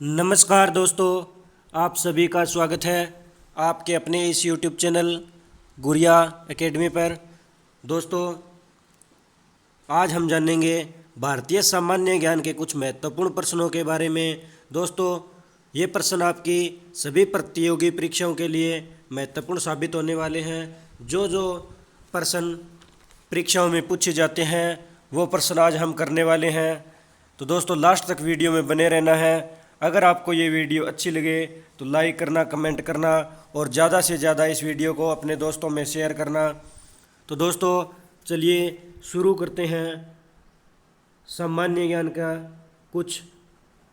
नमस्कार दोस्तों, आप सभी का स्वागत है आपके अपने इस YouTube चैनल गुड़िया एकेडमी पर। दोस्तों, आज हम जानेंगे भारतीय सामान्य ज्ञान के कुछ महत्वपूर्ण प्रश्नों के बारे में। दोस्तों, ये प्रश्न आपकी सभी प्रतियोगी परीक्षाओं के लिए महत्वपूर्ण साबित होने वाले हैं। जो प्रश्न परीक्षाओं में पूछे जाते हैं वो प्रश्न आज हम करने वाले हैं। तो दोस्तों, लास्ट तक वीडियो में बने रहना है। अगर आपको ये वीडियो अच्छी लगे तो लाइक करना, कमेंट करना और ज़्यादा से ज़्यादा इस वीडियो को अपने दोस्तों में शेयर करना। तो दोस्तों, चलिए शुरू करते हैं सामान्य ज्ञान का कुछ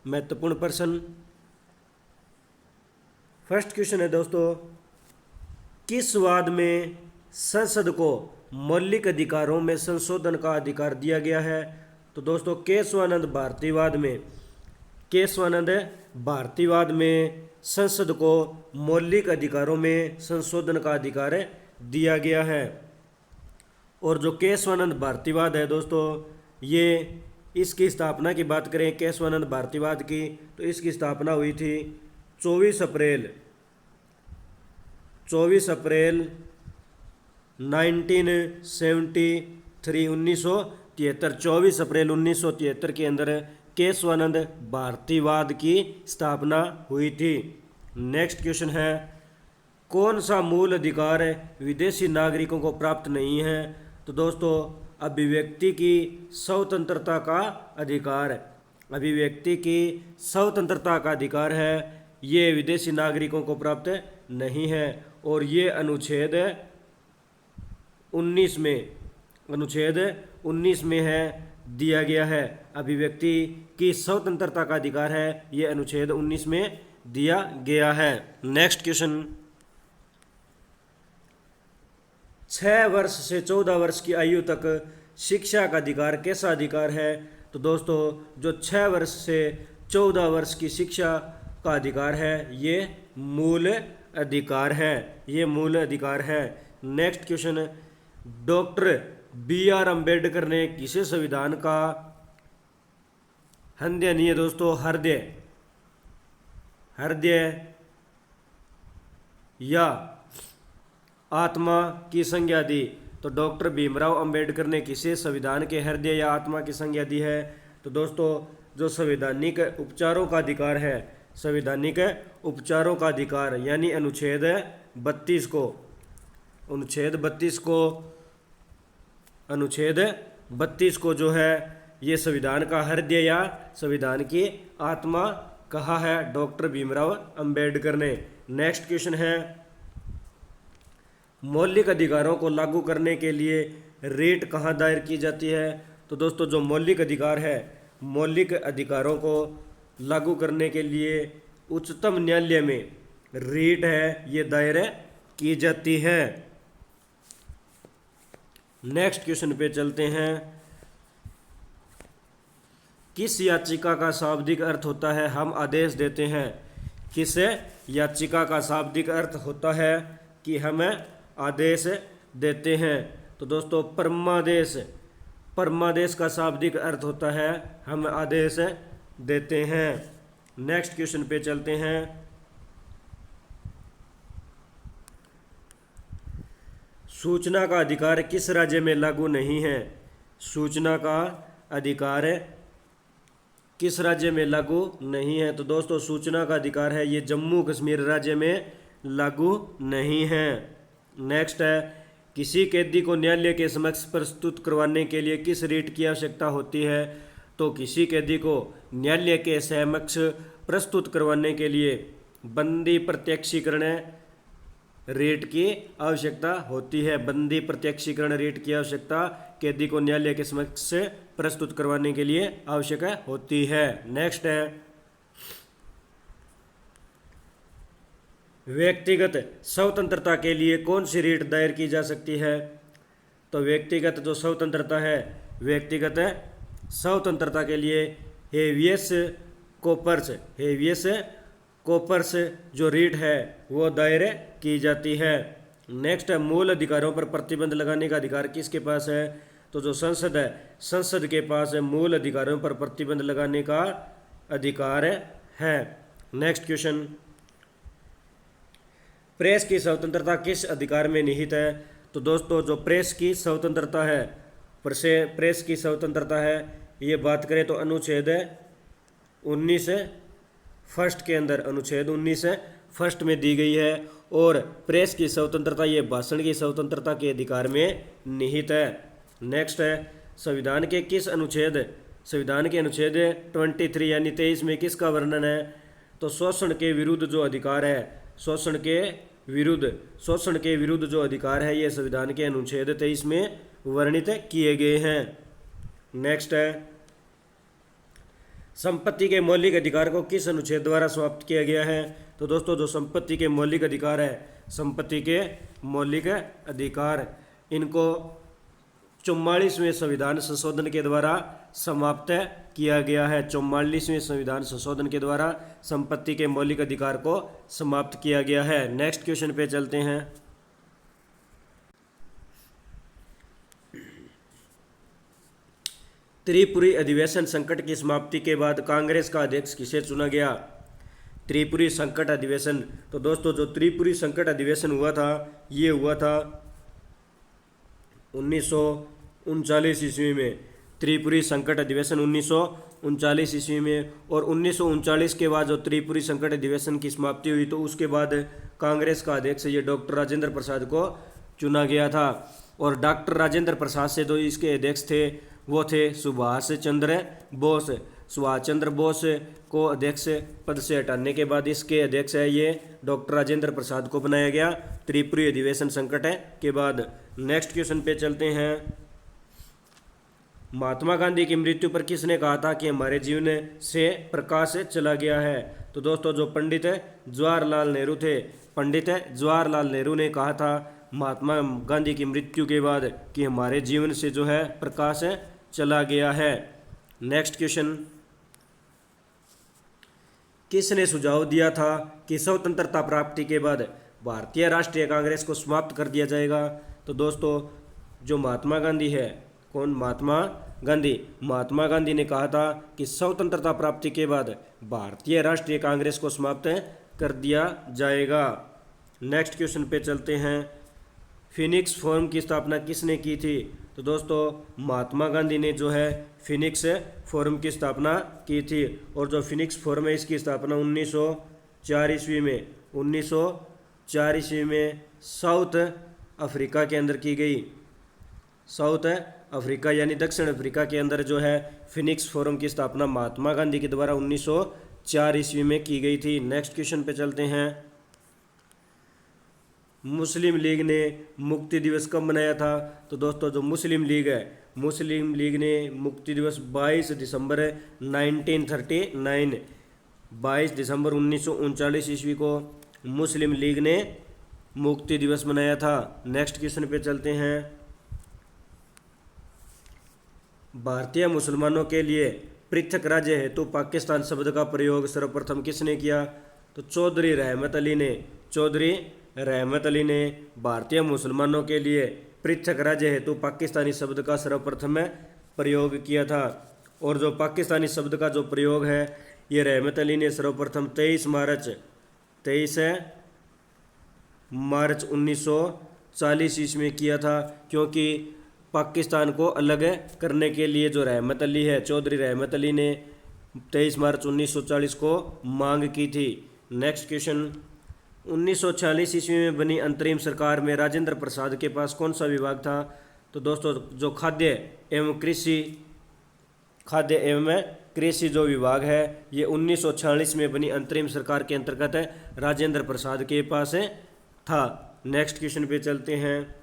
महत्वपूर्ण प्रश्न। फर्स्ट क्वेश्चन है दोस्तों, किस वाद में संसद को मौलिक अधिकारों में संशोधन का अधिकार दिया गया है? तो दोस्तों, केशवानंद भारतीवाद में संसद को मौलिक अधिकारों में संशोधन का अधिकार दिया गया है। और जो केशवानंद भारतीवाद है दोस्तों, ये इसकी स्थापना की बात करें केशवानंद भारतीवाद की, तो इसकी स्थापना हुई थी 24 अप्रैल 1973 24 अप्रैल 1973 के अंदर केशवानंद भारतीवाद की स्थापना हुई थी। नेक्स्ट क्वेश्चन है, कौन सा मूल अधिकार विदेशी नागरिकों को प्राप्त नहीं है? तो दोस्तों, अभिव्यक्ति की स्वतंत्रता का अधिकार। अभिव्यक्ति की स्वतंत्रता का अधिकार है, ये विदेशी नागरिकों को प्राप्त नहीं है। और ये अनुच्छेद 19 में है दिया गया है। अभिव्यक्ति की स्वतंत्रता का अधिकार है, ये अनुच्छेद 19 में दिया गया है। नेक्स्ट क्वेश्चन, 6 वर्ष से 14 वर्ष की आयु तक शिक्षा का अधिकार कैसा अधिकार है? तो दोस्तों, जो 6 वर्ष से 14 वर्ष की शिक्षा का अधिकार है, ये मूल अधिकार है। ये मूल अधिकार है। Next question, doctor B.R. Ambedkar ने किसे संविधान का हृदय नहीं है दोस्तों, हृदय या आत्मा की संज्ञा दी? तो डॉक्टर भीमराव अंबेडकर ने किसे संविधान के हृदय या आत्मा की संज्ञा दी है? तो दोस्तों, जो संवैधानिक उपचारों का अधिकार है, संवैधानिक उपचारों का अधिकार यानी अनुच्छेद 32 को जो है ये संविधान का हृदय या संविधान की आत्मा कहा है डॉक्टर भीमराव अंबेडकर ने। नेक्स्ट क्वेश्चन है, मौलिक अधिकारों को लागू करने के लिए रिट कहाँ दायर की जाती है? तो दोस्तों, जो मौलिक अधिकार है, मौलिक अधिकारों को लागू करने के लिए उच्चतम न्यायालय में रिट है, ये दायर की जाती है। नेक्स्ट क्वेश्चन पे चलते हैं, किस याचिका का शाब्दिक अर्थ होता है हम आदेश देते हैं? किस याचिका का शाब्दिक अर्थ होता है कि हम आदेश देते हैं? तो दोस्तों, परमादेश का शाब्दिक अर्थ होता है हम आदेश देते हैं। नेक्स्ट क्वेश्चन पे चलते हैं, सूचना का अधिकार किस राज्य में लागू नहीं है? सूचना का अधिकार किस राज्य में लागू नहीं है? तो दोस्तों, सूचना का अधिकार है ये जम्मू कश्मीर राज्य में लागू नहीं है। नेक्स्ट है, किसी कैदी को न्यायालय के समक्ष प्रस्तुत करवाने के लिए किस रिट की आवश्यकता होती है? तो किसी कैदी को न्यायालय के समक्ष प्रस्तुत करवाने के लिए बंदी प्रत्यक्षीकरण रिट की आवश्यकता होती है। बंदी प्रत्यक्षीकरण रिट की आवश्यकता कैदी को न्यायालय के समक्ष प्रस्तुत करवाने के लिए आवश्यक होती है। नेक्स्ट है, व्यक्तिगत स्वतंत्रता के लिए कौन सी रिट दायर की जा सकती है? तो व्यक्तिगत जो स्वतंत्रता है, व्यक्तिगत स्वतंत्रता के लिए हेवियस कोपर्स जो रीट है वो दायर की जाती है। नेक्स्ट है, मूल अधिकारों पर प्रतिबंध लगाने का अधिकार किसके पास है? तो जो संसद है, संसद के पास मूल अधिकारों पर प्रतिबंध लगाने का अधिकार है। नेक्स्ट क्वेश्चन, प्रेस की स्वतंत्रता किस अधिकार में निहित है? तो दोस्तों जो प्रेस की स्वतंत्रता है, प्रेस की स्वतंत्रता है, ये बात करें तो अनुच्छेद 19 फर्स्ट के अंदर, अनुच्छेद 19 फर्स्ट में दी गई है। और प्रेस की स्वतंत्रता ये भाषण की स्वतंत्रता के अधिकार में निहित है। नेक्स्ट है, संविधान के किस अनुच्छेद, संविधान के अनुच्छेद 23 यानी 23 में किसका वर्णन है? तो शोषण के विरुद्ध जो अधिकार है, शोषण के विरुद्ध जो अधिकार है ये संविधान के अनुच्छेद 23 में वर्णित किए गए हैं। नेक्स्ट है, संपत्ति के मौलिक अधिकार को किस अनुच्छेद द्वारा समाप्त किया गया है? तो दोस्तों जो संपत्ति के मौलिक अधिकार है, संपत्ति के मौलिक अधिकार, इनको 44वें संविधान संशोधन के द्वारा समाप्त किया गया है। 44वें संविधान संशोधन के द्वारा संपत्ति के मौलिक अधिकार को समाप्त किया गया है। नेक्स्ट क्वेश्चन पे चलते हैं। त्रिपुरी अधिवेशन संकट की समाप्ति के बाद कांग्रेस का अध्यक्ष किसे चुना गया? त्रिपुरी संकट अधिवेशन, तो दोस्तों जो त्रिपुरी संकट अधिवेशन हुआ था ये हुआ था 1939 ईस्वी में। त्रिपुरी संकट अधिवेशन 1939 ईस्वी में। और 1939 के बाद जो त्रिपुरी संकट अधिवेशन की समाप्ति हुई तो उसके बाद कांग्रेस का अध्यक्ष ये डॉक्टर राजेंद्र प्रसाद को चुना गया था। और डॉक्टर राजेंद्र प्रसाद से जो इसके अध्यक्ष थे वो थे सुभाष चंद्र बोस। सुभाष चंद्र बोस को अध्यक्ष पद से हटाने के बाद इसके अध्यक्ष है ये डॉक्टर राजेंद्र प्रसाद को बनाया गया त्रिपुरी अधिवेशन संकट के बाद। नेक्स्ट क्वेश्चन पे चलते हैं। महात्मा गांधी की मृत्यु पर किसने कहा था कि हमारे जीवन से प्रकाश चला गया है? तो दोस्तों जो पंडित जवाहरलाल नेहरू थे, पंडित जवाहरलाल नेहरू ने कहा था महात्मा गांधी की मृत्यु के बाद कि हमारे जीवन से जो है प्रकाश चला गया है। नेक्स्ट क्वेश्चन, किसने सुझाव दिया था कि स्वतंत्रता प्राप्ति के बाद भारतीय राष्ट्रीय कांग्रेस को समाप्त कर दिया जाएगा? तो दोस्तों जो महात्मा गांधी है, कौन? महात्मा गांधी ने कहा था कि स्वतंत्रता प्राप्ति के बाद भारतीय राष्ट्रीय कांग्रेस को समाप्त कर दिया जाएगा। नेक्स्ट क्वेश्चन पे चलते हैं। फिनिक्स फोरम की स्थापना किसने की थी? तो दोस्तों महात्मा गांधी ने जो है फिनिक्स फोरम की स्थापना की थी। और जो फिनिक्स फोरम है इसकी स्थापना 1904 ईस्वी में 1904 ईस्वी में साउथ अफ्रीका के अंदर की गई। साउथ अफ्रीका यानी दक्षिण अफ्रीका के अंदर जो है फिनिक्स फोरम की स्थापना महात्मा गांधी के द्वारा 1904 ईस्वी में की गई थी। नेक्स्ट क्वेश्चन पे चलते हैं। मुस्लिम लीग ने मुक्ति दिवस कब मनाया था? तो दोस्तों जो मुस्लिम लीग है, मुस्लिम लीग ने मुक्ति दिवस 22 दिसंबर 1939, 22 दिसंबर 1939 ईस्वी को मुस्लिम लीग ने मुक्ति दिवस मनाया था। नेक्स्ट क्वेश्चन पे चलते हैं। भारतीय मुसलमानों के लिए पृथक राज्य हेतु पाकिस्तान शब्द का प्रयोग सर्वप्रथम किसने किया? तो चौधरी रहमत अली ने भारतीय मुसलमानों के लिए पृथक राज्य हेतु पाकिस्तानी शब्द का सर्वप्रथम प्रयोग किया था। और जो पाकिस्तानी शब्द का जो प्रयोग है ये रहमत अली ने सर्वप्रथम 23 मार्च 1940 ईस्वी में किया था। क्योंकि पाकिस्तान को अलग करने के लिए जो रहमत अली है, चौधरी रहमत अली ने 23 मार्च 1940 को मांग की थी। नेक्स्ट क्वेश्चन, 1946 ईस्वी में बनी अंतरिम सरकार में राजेंद्र प्रसाद के पास कौन सा विभाग था? तो दोस्तों जो खाद्य एवं कृषि जो विभाग है ये 1946 में बनी अंतरिम सरकार के अंतर्गत राजेंद्र प्रसाद के पास था। नेक्स्ट क्वेश्चन पे चलते हैं।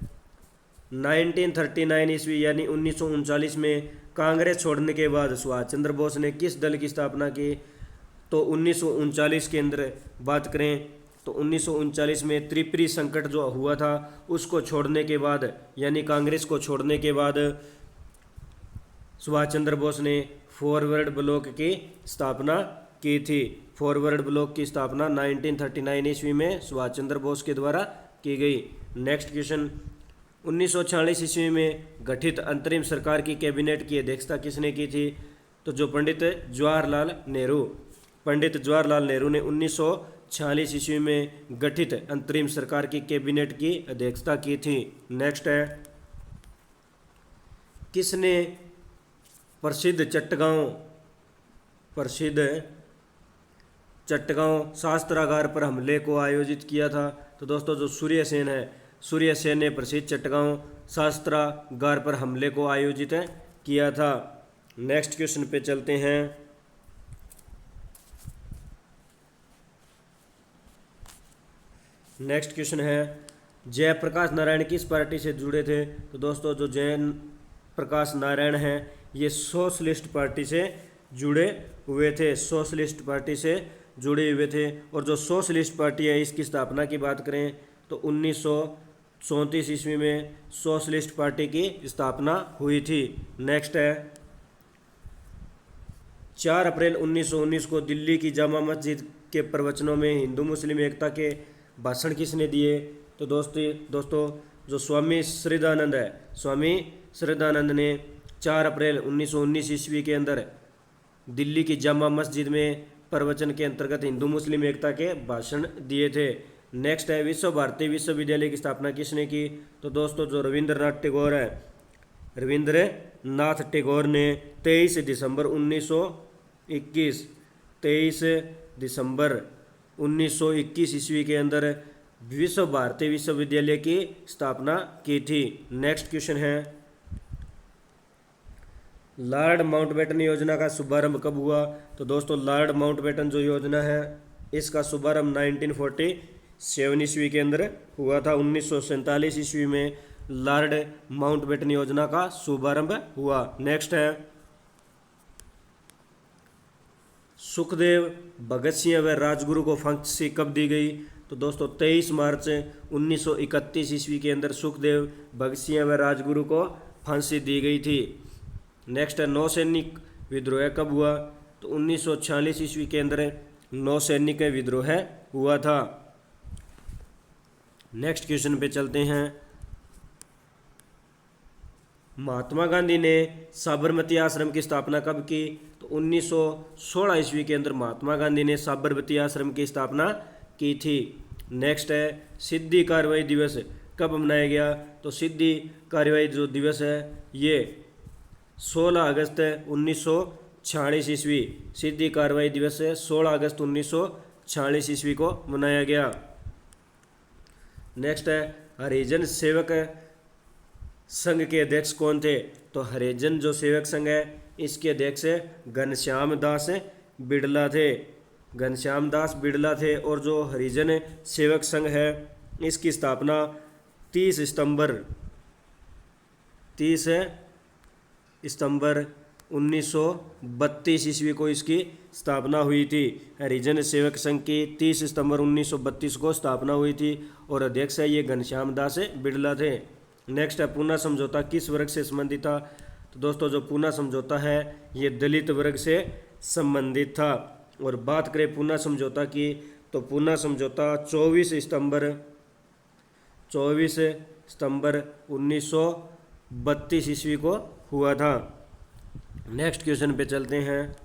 1939 ईस्वी यानी 1939 में कांग्रेस छोड़ने के बाद सुभाष चंद्र बोस ने किस दल की स्थापना की? तो 1939 के अंदर बात करें तो 1939 में त्रिपुरी संकट जो हुआ था उसको छोड़ने के बाद यानी कांग्रेस को छोड़ने के बाद सुभाष चंद्र बोस ने फॉरवर्ड ब्लॉक की स्थापना की थी। फॉरवर्ड ब्लॉक की स्थापना 1939 ईस्वी में सुभाष चंद्र बोस के द्वारा की गई। नेक्स्ट क्वेश्चन, 1946 ईस्वी में गठित अंतरिम सरकार की कैबिनेट की अध्यक्षता किसने की थी? तो जो पंडित जवाहरलाल नेहरू पंडित जवाहरलाल नेहरू ने 1946 ईस्वी में गठित अंतरिम सरकार की कैबिनेट की अध्यक्षता की थी। नेक्स्ट है, किसने प्रसिद्ध चट्टगांव शास्त्रागार पर हमले को आयोजित किया था? तो दोस्तों जो सूर्यसेन है, सूर्यसेन ने प्रसिद्ध चट्टगांव शास्त्रागार पर हमले को आयोजित किया था। नेक्स्ट क्वेश्चन पे चलते हैं। नेक्स्ट क्वेश्चन है, जयप्रकाश नारायण किस पार्टी से जुड़े थे? तो दोस्तों जो जय प्रकाश नारायण हैं ये सोशलिस्ट पार्टी से जुड़े हुए थे, सोशलिस्ट पार्टी से जुड़े हुए थे। और जो सोशलिस्ट पार्टी है इसकी स्थापना की बात करें तो 1934 ईस्वी में सोशलिस्ट पार्टी की स्थापना हुई थी। नेक्स्ट है, 4 अप्रैल 1919 को दिल्ली की जामा मस्जिद के प्रवचनों में हिंदू मुस्लिम एकता के भाषण किसने दिए? तो दोस्तों जो स्वामी श्रद्धानंद है, स्वामी श्रद्धानंद ने 4 अप्रैल 1919 ईस्वी के अंदर दिल्ली की जामा मस्जिद में प्रवचन के अंतर्गत हिंदू मुस्लिम एकता के भाषण दिए थे। नेक्स्ट है, विश्व भारती विश्वविद्यालय की स्थापना किसने की? तो दोस्तों जो रविंद्रनाथ टैगोर है, रविंद्रनाथ टैगोर ने 23 दिसंबर 1921 ईस्वी के अंदर विश्व भारती विश्वविद्यालय की स्थापना की थी। नेक्स्ट क्वेश्चन है, लॉर्ड माउंटबेटन योजना का शुभारंभ कब हुआ? तो दोस्तों लॉर्ड माउंटबेटन जो योजना है इसका शुभारंभ 1947 ईस्वी के अंदर हुआ था। 1947 ईस्वी में लॉर्ड माउंटबेटन योजना का शुभारंभ हुआ। नेक्स्ट है, सुखदेव, भगत सिंह व राजगुरु को फांसी कब दी गई? तो दोस्तों 23 मार्च 1931 ईस्वी के अंदर सुखदेव, भगत सिंह व राजगुरु को फांसी दी गई थी। नेक्स्ट है, नौसैनिक विद्रोह कब हुआ? तो 1946 ईस्वी के अंदर नौसैनिक विद्रोह हुआ था। नेक्स्ट क्वेश्चन पे चलते हैं। महात्मा गांधी ने साबरमती आश्रम की स्थापना कब की? तो 1916 ईस्वी के अंदर महात्मा गांधी ने साबरमती आश्रम की स्थापना की थी। नेक्स्ट है, सिद्धि कार्रवाई दिवस कब मनाया गया? तो सिद्धि कार्रवाई जो दिवस है ये 16 अगस्त 1946 ईस्वी, सिद्धि कार्रवाई दिवस है 16 अगस्त 1946 ईस्वी को मनाया गया। नेक्स्ट है, हरिजन सेवक संघ के अध्यक्ष कौन थे? तो हरिजन जो सेवक संघ है इसके अध्यक्ष घनश्याम दास बिड़ला थे, घनश्याम दास बिड़ला थे। और जो हरिजन सेवक संघ है इसकी स्थापना 30 सितंबर 1932 ईस्वी को इसकी स्थापना हुई थी। हरिजन सेवक संघ की 30 सितंबर 1932 को स्थापना हुई थी और अध्यक्ष है ये घनश्याम दास बिड़ला थे। नेक्स्ट है, पूना समझौता किस वर्ग से संबंधित था? तो दोस्तों जो पूना समझौता है ये दलित वर्ग से संबंधित था। और बात करें पूना समझौता की तो पूना समझौता 24 सितंबर 1932 ईस्वी को हुआ था। नेक्स्ट क्वेश्चन पे चलते हैं।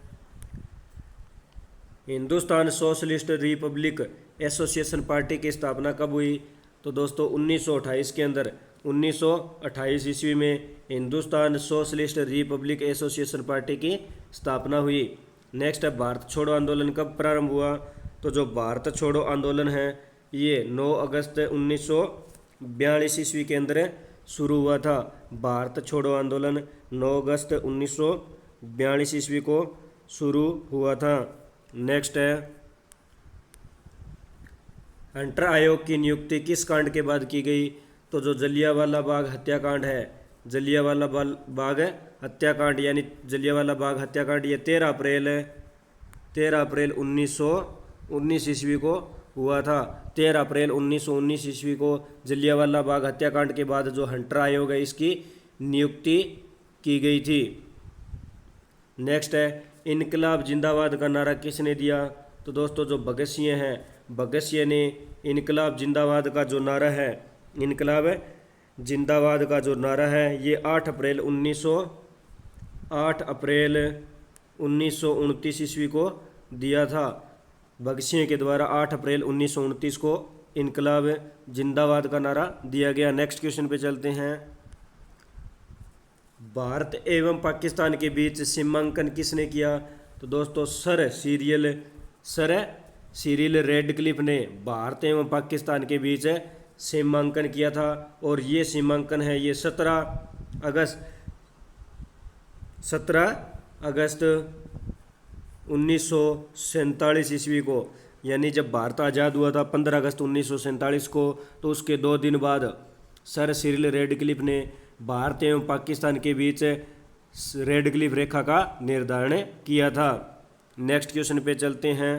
Hindustan socialist Republic association party की स्थापना कब हुई? तो दोस्तों 1928 के अंदर 1928 ईस्वी में Hindustan socialist Republic association party की स्थापना हुई। नेक्स्ट है, भारत छोड़ो आंदोलन कब प्रारंभ हुआ? तो जो भारत छोड़ो आंदोलन है ये 9 अगस्त 1942 ईस्वी के अंदर शुरू हुआ था। भारत छोड़ो आंदोलन 9 अगस्त 1942 ईस्वी को शुरू हुआ था। नेक्स्ट है, हंटर आयोग की नियुक्ति किस कांड के बाद की गई? तो जो जलियांवाला बाग हत्याकांड है, जलियांवाला बाग हत्याकांड यानी जलियांवाला बाग हत्याकांड ये 13 अप्रैल 1919 ईस्वी को हुआ था। 13 अप्रैल 1919 ईस्वी को जलियांवाला बाग हत्याकांड के बाद जो हंटर आयोग है इसकी नियुक्ति की गई थी। नेक्स्ट है, इनकलाब जिंदाबाद का नारा किसने दिया? तो दोस्तों जो भगत सिंह हैं, भगत सिंह ने इनकलाब जिंदाबाद का जो नारा है, इनकलाब जिंदाबाद का जो नारा है ये 8 अप्रैल 1929 ईस्वी को दिया था भगत सिंह के द्वारा 8 अप्रैल 1929 को इनकलाब जिंदाबाद का नारा दिया गया। नेक्स्ट क्वेश्चन पे चलते हैं। भारत एवं पाकिस्तान के बीच सीमांकन किसने किया? तो दोस्तों सर सिरिल रेडक्लिफ ने भारत एवं पाकिस्तान के बीच सीमांकन किया था और ये सीमांकन है ये 17 अगस्त 1947 ईस्वी को, यानी जब भारत आज़ाद हुआ था 15 अगस्त 1947 को, तो उसके 2 दिन बाद सर सिरिल रेडक्लिफ ने भारत एवं पाकिस्तान के बीच रेडक्लिफ रेखा का निर्धारण किया था। नेक्स्ट क्वेश्चन पे चलते हैं।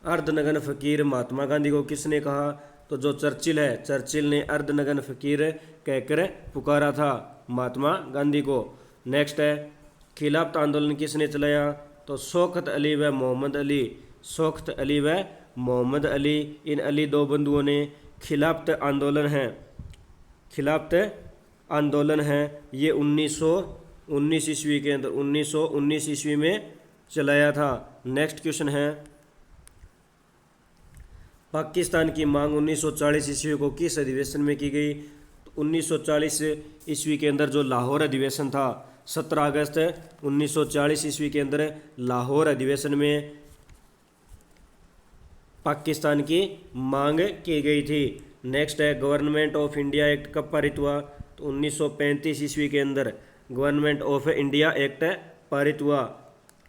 अर्धनग्न फकीर महात्मा गांधी को किसने कहा? तो जो चर्चिल है, चर्चिल ने अर्धनग्न फकीर कहकर पुकारा था महात्मा गांधी को। नेक्स्ट है, खिलाफत आंदोलन किसने चलाया? तो शौकत अली व मोहम्मद अली। शौकत अली व मोहम्मद अली, इन अली 2 बंधुओं ने खिलाफत आंदोलन है ये 1919 ईस्वी के अंदर 1919 ईस्वी में चलाया था। नेक्स्ट क्वेश्चन है, पाकिस्तान की मांग 1940 ईस्वी को किस अधिवेशन में की गई? तो 1940 ईस्वी के अंदर जो लाहौर अधिवेशन था, 17 अगस्त 1940 ईस्वी के अंदर लाहौर अधिवेशन में पाकिस्तान की मांग की गई थी। नेक्स्ट है, गवर्नमेंट ऑफ इंडिया एक्ट कब पारित हुआ? तो 1935 ईस्वी के अंदर गवर्नमेंट ऑफ इंडिया एक्ट पारित हुआ।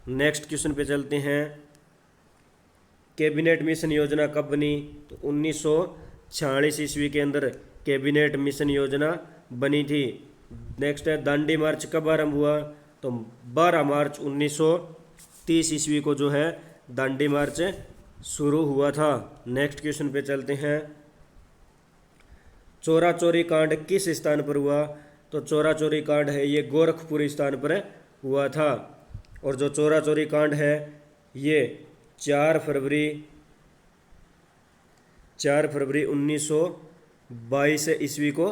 नेक्स्ट क्वेश्चन पे चलते हैं। कैबिनेट मिशन योजना कब बनी? तो 1946 ईस्वी के अंदर कैबिनेट मिशन योजना बनी थी। नेक्स्ट है, दांडी मार्च कब आरंभ हुआ? तो 12 मार्च 1930 ईस्वी को जो है दांडी मार्च शुरू हुआ था। नेक्स्ट क्वेश्चन पे चलते हैं। चोरा चोरी कांड किस स्थान पर हुआ? तो चोरा चोरी कांड है ये गोरखपुर स्थान पर हुआ था। और जो चोरा चोरी कांड है ये 4 फरवरी 1922 ईस्वी को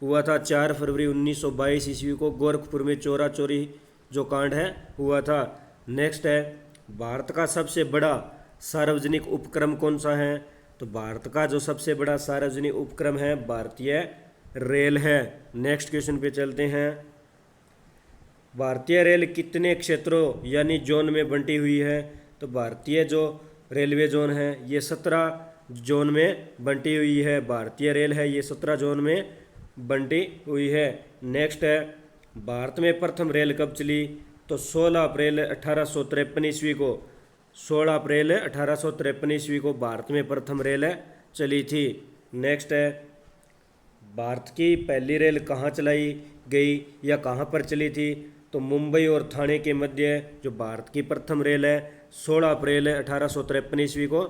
हुआ था। 4 फरवरी 1922 ईस्वी को गोरखपुर में चोरा चोरी जो कांड है हुआ था। नेक्स्ट है, भारत का सबसे बड़ा सार्वजनिक उपक्रम कौन सा है? तो भारत का जो सबसे बड़ा सार्वजनिक उपक्रम है भारतीय रेल है। नेक्स्ट क्वेश्चन पे चलते हैं। भारतीय रेल कितने क्षेत्रों यानी जोन में बंटी हुई है? तो भारतीय जो रेलवे जोन है ये 17 जोन में बंटी हुई है। भारतीय रेल है ये 17 जोन में बंटी हुई है। नेक्स्ट है, भारत में प्रथम रेल कब चली? तो 16 अप्रैल 1853 ईस्वी को 16 अप्रैल 1853 ईस्वी को भारत में प्रथम रेल चली थी। नेक्स्ट है, भारत की पहली रेल कहाँ चलाई गई या कहाँ पर चली थी? तो मुंबई और ठाणे के मध्य जो भारत की प्रथम रेल है 16 अप्रैल 1853 ईस्वी को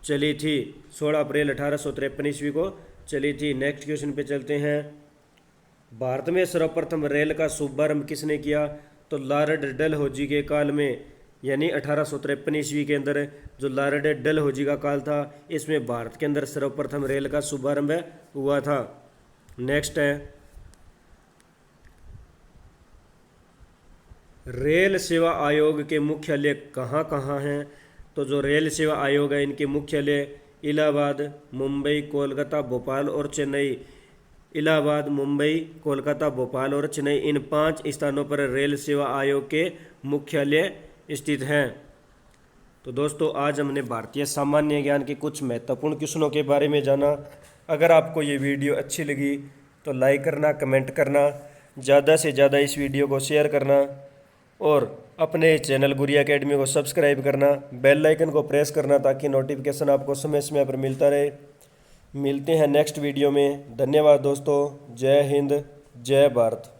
चली थी। 16 अप्रैल 1853 ईस्वी को चली थी। नेक्स्ट क्वेश्चन पे चलते हैं। भारत में सर्वप्रथम रेल का शुभारंभ किसने किया? तो लॉर्ड डलहौजी के काल में, यानी 1853 ईस्वी के अंदर जो लॉर्ड डलहौजी का काल था इसमें भारत के अंदर सर्वप्रथम रेल का शुभारंभ हुआ था। नेक्स्ट है, रेल सेवा आयोग के मुख्यालय कहाँ कहाँ हैं? तो जो रेल सेवा आयोग है इनके मुख्यालय इलाहाबाद, मुंबई, कोलकाता, भोपाल और चेन्नई। इलाहाबाद, मुंबई, कोलकाता, भोपाल और चेन्नई, इन 5 स्थानों पर रेल सेवा आयोग के मुख्यालय स्थित हैं। तो दोस्तों आज हमने भारतीय सामान्य ज्ञान के कुछ महत्वपूर्ण क्वेश्चनों के बारे में जाना। अगर आपको ये वीडियो अच्छी लगी तो लाइक करना, कमेंट करना, ज़्यादा से ज़्यादा इस वीडियो को शेयर करना और अपने चैनल गुरिया एकेडमी को सब्सक्राइब करना, बेल आइकन को प्रेस करना ताकि नोटिफिकेशन आपको समय समय पर मिलता रहे। मिलते हैं नेक्स्ट वीडियो में। धन्यवाद दोस्तों। जय हिंद, जय भारत।